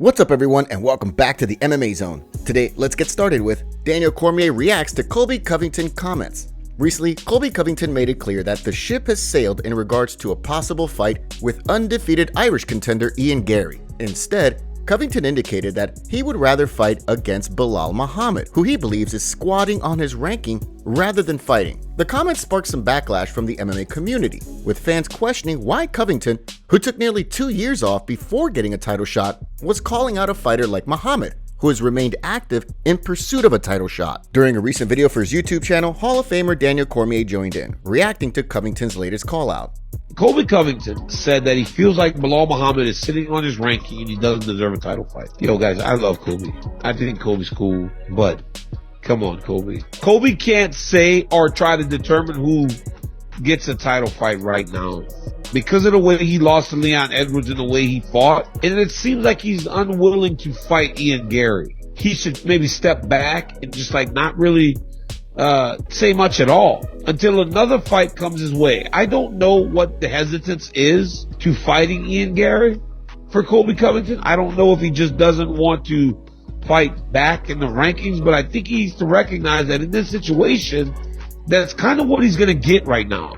What's up everyone and welcome back to the MMA Zone. Today, let's get started with Daniel Cormier reacts to Colby Covington comments. Recently, Colby Covington made it clear that the ship has sailed in regards to a possible fight with undefeated Irish contender Ian Garry. Instead, Covington indicated that he would rather fight against Belal Muhammad, who he believes is squatting on his ranking rather than fighting. The comments sparked some backlash from the MMA community, with fans questioning why Covington, who took nearly 2 years off before getting a title shot, was calling out a fighter like Muhammad, who has remained active in pursuit of a title shot. During a recent video for his YouTube channel, Hall of Famer Daniel Cormier joined in, reacting to Covington's latest call-out. Colby Covington said that he feels like Belal Muhammad is sitting on his ranking and he doesn't deserve a title fight. Yo, guys, I love Colby. I think Colby's cool, but come on, Colby. Colby can't say or try to determine who gets a title fight right now because of the way he lost to Leon Edwards and the way he fought. And it seems like he's unwilling to fight Ian Garry. He should maybe step back and just not really say much at all until another fight comes his way. I don't know what the hesitance is to fighting Ian Garry for Colby Covington. I don't know if he just doesn't want to fight back in the rankings, but I think he needs to recognize that in this situation, that's kind of what he's going to get right now.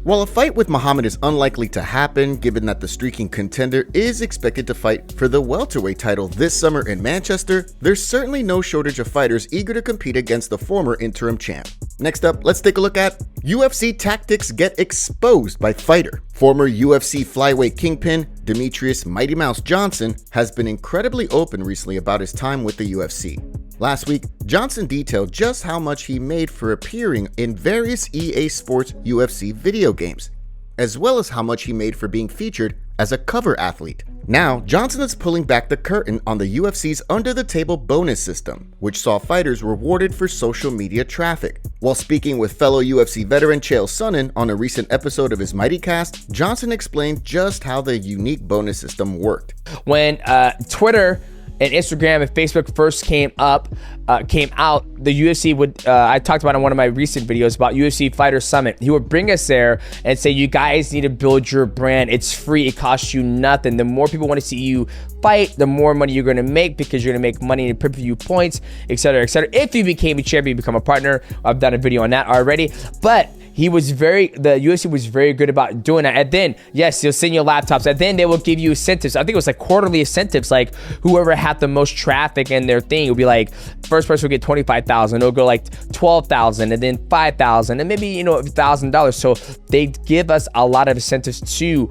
While a fight with Muhammad is unlikely to happen, given that the streaking contender is expected to fight for the welterweight title this summer in Manchester, there's certainly no shortage of fighters eager to compete against the former interim champ. Next up, let's take a look at UFC tactics get exposed by fighter. Former UFC flyweight kingpin Demetrius Mighty Mouse Johnson has been incredibly open recently about his time with the UFC. Last week, Johnson detailed just how much he made for appearing in various EA Sports UFC video games, as well as how much he made for being featured as a cover athlete. Now, Johnson is pulling back the curtain on the UFC's under-the-table bonus system, which saw fighters rewarded for social media traffic. While speaking with fellow UFC veteran Chael Sonnen on a recent episode of his Mighty Cast, Johnson explained just how the unique bonus system worked. When Twitter and Instagram and Facebook first came out, the UFC would, I talked about in one of my recent videos about UFC Fighter Summit. He would bring us there and say, you guys need to build your brand. It's free. It costs you nothing. The more people want to see you fight, the more money you're going to make because you're going to make money in pay-per-view points, etc., etc. If you became a champion, you become a partner. I've done a video on that already. But the UFC was very good about doing that. And then, yes, they'll send you laptops. And then they will give you incentives. I think it was quarterly incentives. Whoever had the most traffic in their thing, it would be first person will get $25,000. It'll go $12,000 and then $5,000 and maybe, $1,000. So they give us a lot of incentives to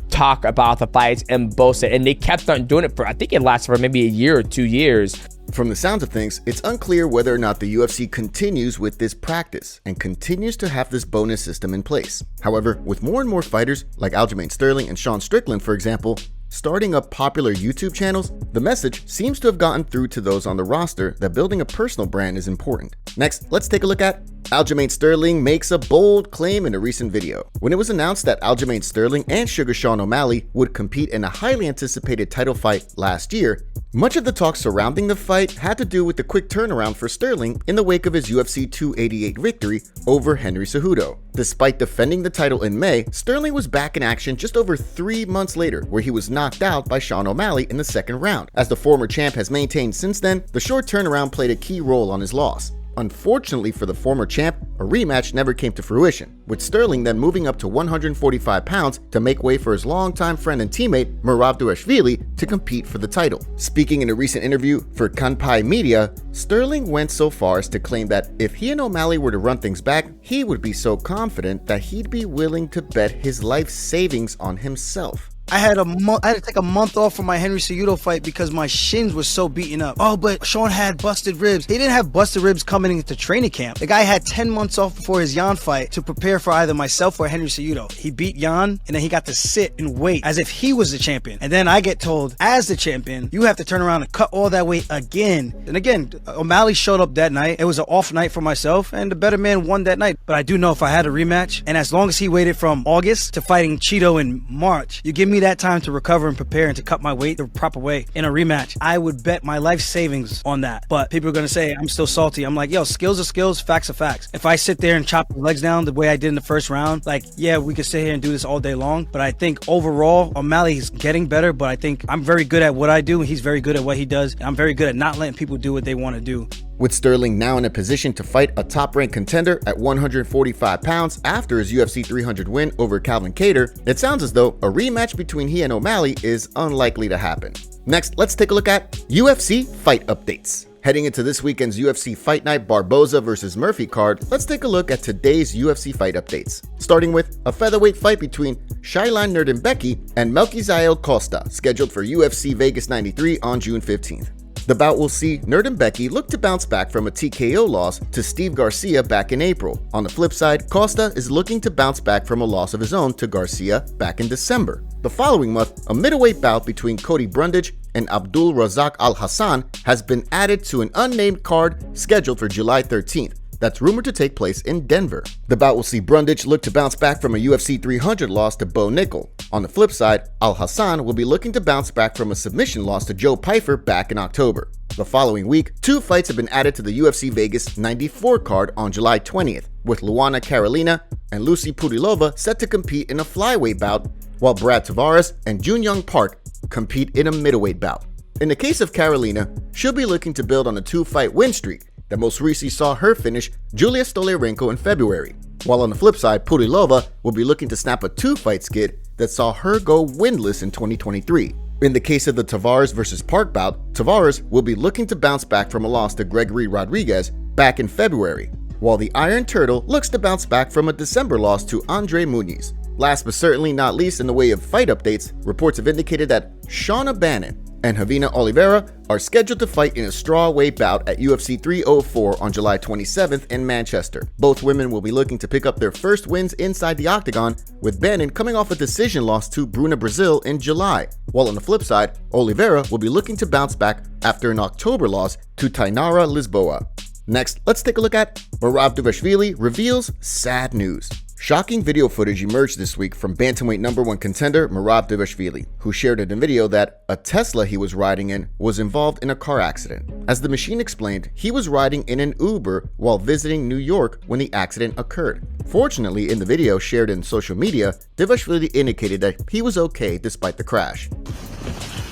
talk about the fights and boast it. And they kept on doing it I think it lasted for maybe a year or 2 years. From the sounds of things, it's unclear whether or not the UFC continues with this practice and continues to have this bonus system in place. However, with more and more fighters like Aljamain Sterling and Sean Strickland, for example, starting up popular YouTube channels, the message seems to have gotten through to those on the roster that building a personal brand is important. Next, let's take a look at Aljamain Sterling makes a bold claim in a recent video. When it was announced that Aljamain Sterling and Sugar Sean O'Malley would compete in a highly anticipated title fight last year, much of the talk surrounding the fight had to do with the quick turnaround for Sterling in the wake of his UFC 288 victory over Henry Cejudo. Despite defending the title in May, Sterling was back in action just over 3 months later, where he was knocked out by Sean O'Malley in the second round. As the former champ has maintained since then, the short turnaround played a key role on his loss. Unfortunately for the former champ, a rematch never came to fruition, with Sterling then moving up to 145 pounds to make way for his longtime friend and teammate Merab Dvalishvili to compete for the title. Speaking in a recent interview for Kanpai Media, Sterling went so far as to claim that if he and O'Malley were to run things back, he would be so confident that he'd be willing to bet his life savings on himself. I had to take a month off from my Henry Cejudo fight because my shins were so beaten up. Oh, but Sean had busted ribs. He didn't have busted ribs coming into training camp. The guy had 10 months off before his Jan fight to prepare for either myself or Henry Cejudo. He beat Jan, and then he got to sit and wait as if he was the champion. And then I get told, as the champion, you have to turn around and cut all that weight again. And again, O'Malley showed up that night. It was an off night for myself, and the better man won that night. But I do know if I had a rematch, and as long as he waited from August to fighting Cheeto in March, you give me me that time to recover and prepare and to cut my weight the proper way in a rematch, I would bet my life savings on that. But people are going to say I'm still salty. I'm like, yo, skills are skills, facts are facts. If I sit there and chop the legs down the way I did in the first round, like, yeah, we could sit here and do this all day long. But I think overall, O'Malley's getting better, but I think I'm very good at what I do, and he's very good at what he does. And I'm very good at not letting people do what they want to do. With Sterling now in a position to fight a top-ranked contender at 145 pounds after his UFC 300 win over Calvin Kattar, it sounds as though a rematch between he and O'Malley is unlikely to happen. Next, let's take a look at UFC Fight updates. Heading into this weekend's UFC Fight Night Barboza vs. Murphy card, let's take a look at today's UFC Fight updates. Starting with a featherweight fight between Shailan Nurdimbeki and Melquizael Costa, scheduled for UFC Vegas 93 on June 15th. The bout will see Nurdimbeki look to bounce back from a TKO loss to Steve Garcia back in April. On the flip side, Costa is looking to bounce back from a loss of his own to Garcia back in December. The following month, a middleweight bout between Cody Brundage and Abdul Razak Al Hassan has been added to an unnamed card scheduled for July 13th. That's rumored to take place in Denver. The bout will see Brundage look to bounce back from a UFC 300 loss to Bo Nickel. On the flip side, Al Hassan will be looking to bounce back from a submission loss to Joe Pyfer back in October. The following week, 2 fights have been added to the UFC Vegas 94 card on July 20th, with Luana Carolina and Lucy Pudilova set to compete in a flyweight bout, while Brad Tavares and Junyoung Park compete in a middleweight bout. In the case of Carolina, she'll be looking to build on a 2-fight win streak that most recently saw her finish Julia Stoliarenko in February, while on the flip side, Pudilova will be looking to snap a 2-fight skid that saw her go winless in 2023. In the case of the Tavares vs. Park bout, Tavares will be looking to bounce back from a loss to Gregory Rodriguez back in February, while the Iron Turtle looks to bounce back from a December loss to Andre Muniz. Last but certainly not least in the way of fight updates, reports have indicated that Shauna Bannon and Javina Oliveira are scheduled to fight in a strawweight bout at UFC 304 on July 27th in Manchester. Both women will be looking to pick up their first wins inside the octagon, with Bannon coming off a decision loss to Bruna Brazil in July, while on the flip side, Oliveira will be looking to bounce back after an October loss to Tainara Lisboa. Next, let's take a look at Merab Dvalishvili reveals sad news. Shocking video footage emerged this week from bantamweight #1 contender Merab Dvalishvili, who shared in a video that a Tesla he was riding in was involved in a car accident. As the machine explained, he was riding in an Uber while visiting New York when the accident occurred. Fortunately, in the video shared in social media, Dvalishvili indicated that he was okay despite the crash.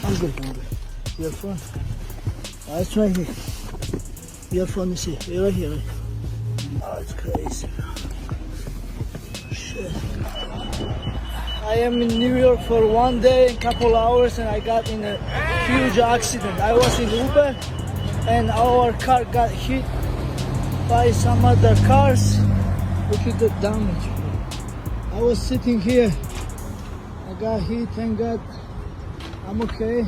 I'm good, Colby. Your phone? It's right here. Your phone is here. You're right here. Oh, it's crazy. Shit. I am in New York for 1 day, couple hours, and I got in a huge accident. I was in Uber, and our car got hit by some other cars. Look at the damage. I was sitting here. I got hit, thank God. I'm okay.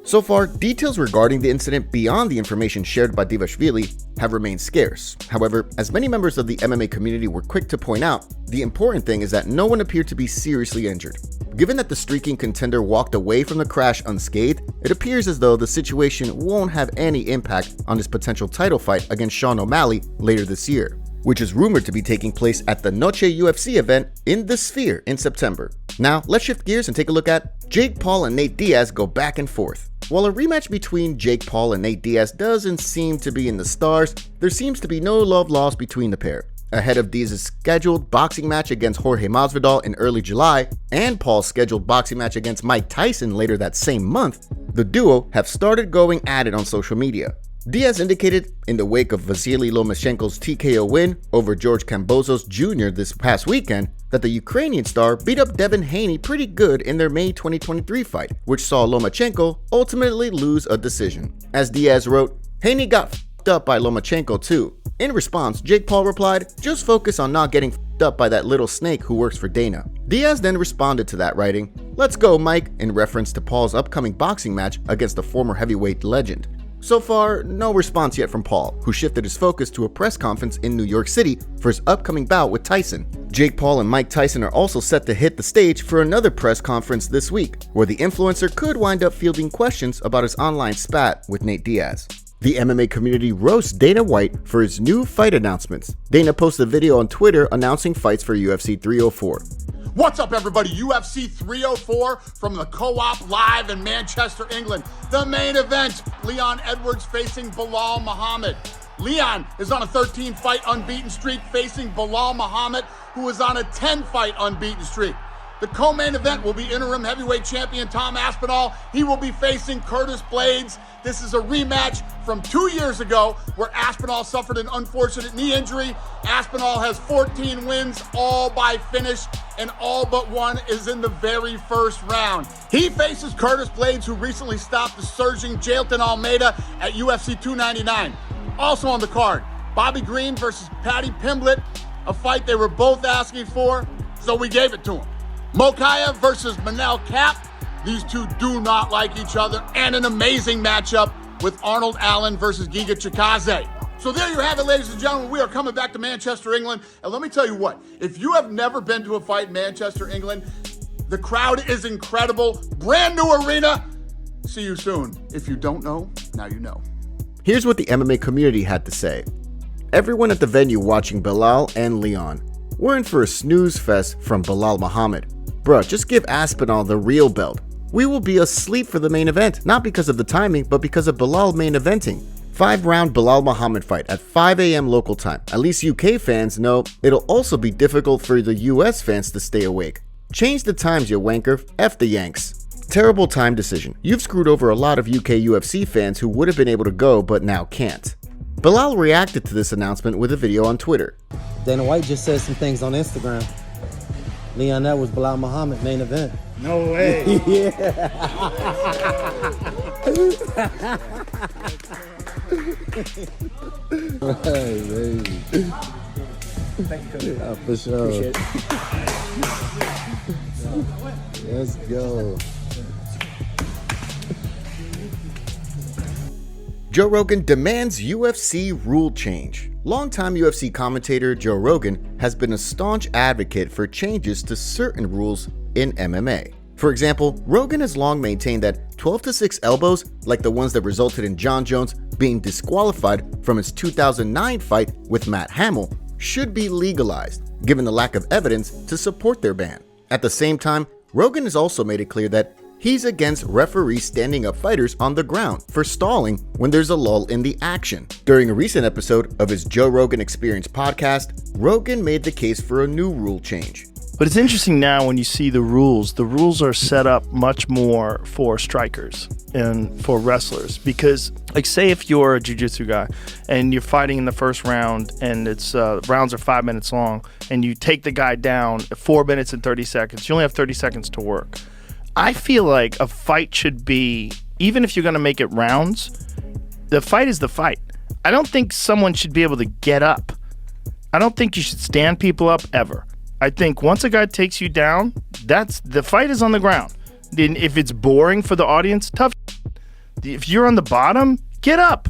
So far, details regarding the incident beyond the information shared by Dvalishvili have remained scarce. However, as many members of the MMA community were quick to point out, the important thing is that no one appeared to be seriously injured. Given that the streaking contender walked away from the crash unscathed, it appears as though the situation won't have any impact on his potential title fight against Sean O'Malley later this year, which is rumored to be taking place at the Noche UFC event in the Sphere in September. Now, let's shift gears and take a look at Jake Paul and Nate Diaz go back and forth. While a rematch between Jake Paul and Nate Diaz doesn't seem to be in the stars, there seems to be no love lost between the pair. Ahead of Diaz's scheduled boxing match against Jorge Masvidal in early July and Paul's scheduled boxing match against Mike Tyson later that same month, the duo have started going at it on social media. Diaz indicated in the wake of Vasily Lomachenko's TKO win over George Kambosos Jr. this past weekend that the Ukrainian star beat up Devin Haney pretty good in their May 2023 fight, which saw Lomachenko ultimately lose a decision. As Diaz wrote, "Haney got f***ed up by Lomachenko too." In response, Jake Paul replied, "Just focus on not getting f***ed up by that little snake who works for Dana." Diaz then responded to that, writing, "Let's go, Mike," in reference to Paul's upcoming boxing match against the former heavyweight legend. So far, no response yet from Paul, who shifted his focus to a press conference in New York City for his upcoming bout with Tyson. Jake Paul and Mike Tyson are also set to hit the stage for another press conference this week, where the influencer could wind up fielding questions about his online spat with Nate Diaz. The MMA community roasts Dana White for his new fight announcements. Dana posted a video on Twitter announcing fights for UFC 304. What's up, everybody? UFC 304 from the Co-op live in Manchester, England. The main event, Leon Edwards facing Belal Muhammad. Leon is on a 13-fight unbeaten streak facing Belal Muhammad, who is on a 10-fight unbeaten streak. The co-main event will be interim heavyweight champion Tom Aspinall. He will be facing Curtis Blaydes. This is a rematch from 2 years ago where Aspinall suffered an unfortunate knee injury. Aspinall has 14 wins, all by finish, and all but one is in the very first round. He faces Curtis Blaydes, who recently stopped the surging Jailton Almeida at UFC 299. Also on the card, Bobby Green versus Paddy Pimblett, a fight they were both asking for, so we gave it to him. Mokaev versus Manel Kape. These two do not like each other, and an amazing matchup with Arnold Allen versus Giga Chikadze. So there you have it, ladies and gentlemen. We are coming back to Manchester, England. And let me tell you what, if you have never been to a fight in Manchester, England, the crowd is incredible. Brand new arena. See you soon. If you don't know, now you know. Here's what the MMA community had to say. Everyone at the venue watching Belal and Leon. We're in for a snooze fest from Belal Muhammad. Bruh, just give Aspinall the real belt. We will be asleep for the main event, not because of the timing, but because of Belal main eventing. 5-round Belal Muhammad fight at 5 a.m. local time. At least UK fans know it'll also be difficult for the US fans to stay awake. Change the times, you wanker. F the Yanks. Terrible time decision. You've screwed over a lot of UK UFC fans who would have been able to go but now can't. Belal reacted to this announcement with a video on Twitter. Dana White just said some things on Instagram. Leon Edwards, Belal Muhammad, main event. No way. Yeah. Hey, baby. Thank you, Yeah, for sure. Appreciate it. Let's go. Joe Rogan demands UFC rule change. Longtime UFC commentator Joe Rogan has been a staunch advocate for changes to certain rules in MMA. For example, Rogan has long maintained that 12-6 elbows, like the ones that resulted in John Jones being disqualified from his 2009 fight with Matt Hamill, should be legalized, given the lack of evidence to support their ban. At the same time, Rogan has also made it clear that he's against referees standing up fighters on the ground for stalling when there's a lull in the action. During a recent episode of his Joe Rogan Experience podcast, Rogan made the case for a new rule change. But it's interesting now when you see the rules are set up much more for strikers and for wrestlers. Because, like, say if you're a jiu-jitsu guy and you're fighting in the first round and it's rounds are 5 minutes long and you take the guy down at 4 minutes and 30 seconds, you only have 30 seconds to work. I feel like a fight should be, even if you're going to make it rounds, the fight is the fight. I don't think someone should be able to get up. I don't think you should stand people up ever. I think once a guy takes you down, the fight is on the ground. Then if it's boring for the audience, tough. If you're on the bottom, get up.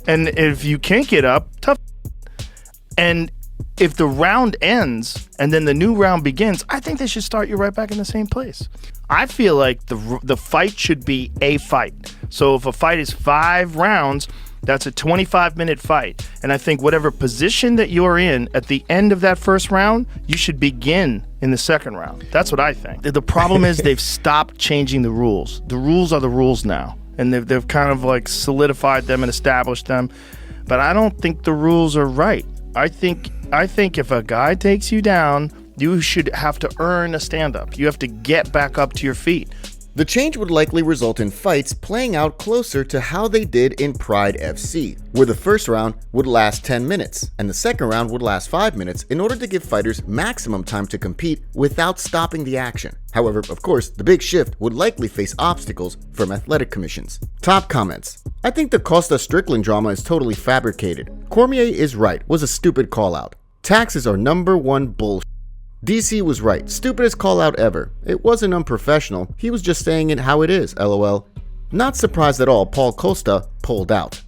And if you can't get up, tough. And if the round ends and then the new round begins, I think they should start you right back in the same place. I feel like the fight should be a fight. So if a fight is 5 rounds, that's a 25-minute fight. And I think whatever position that you're in at the end of that first round, you should begin in the second round. That's what I think. The problem is they've stopped changing the rules. The rules are the rules now. And they've kind of like solidified them and established them. But I don't think the rules are right. I think if a guy takes you down, you should have to earn a stand-up. You have to get back up to your feet. The change would likely result in fights playing out closer to how they did in Pride FC, where the first round would last 10 minutes and the second round would last 5 minutes in order to give fighters maximum time to compete without stopping the action. However, of course, the big shift would likely face obstacles from athletic commissions. Top comments. I think the Costa Strickland drama is totally fabricated. Cormier is right, was a stupid call out. Taxes are #1 bullshit. DC was right, stupidest call out ever. It wasn't unprofessional, he was just saying it how it is, lol. Not surprised at all Paul Costa pulled out.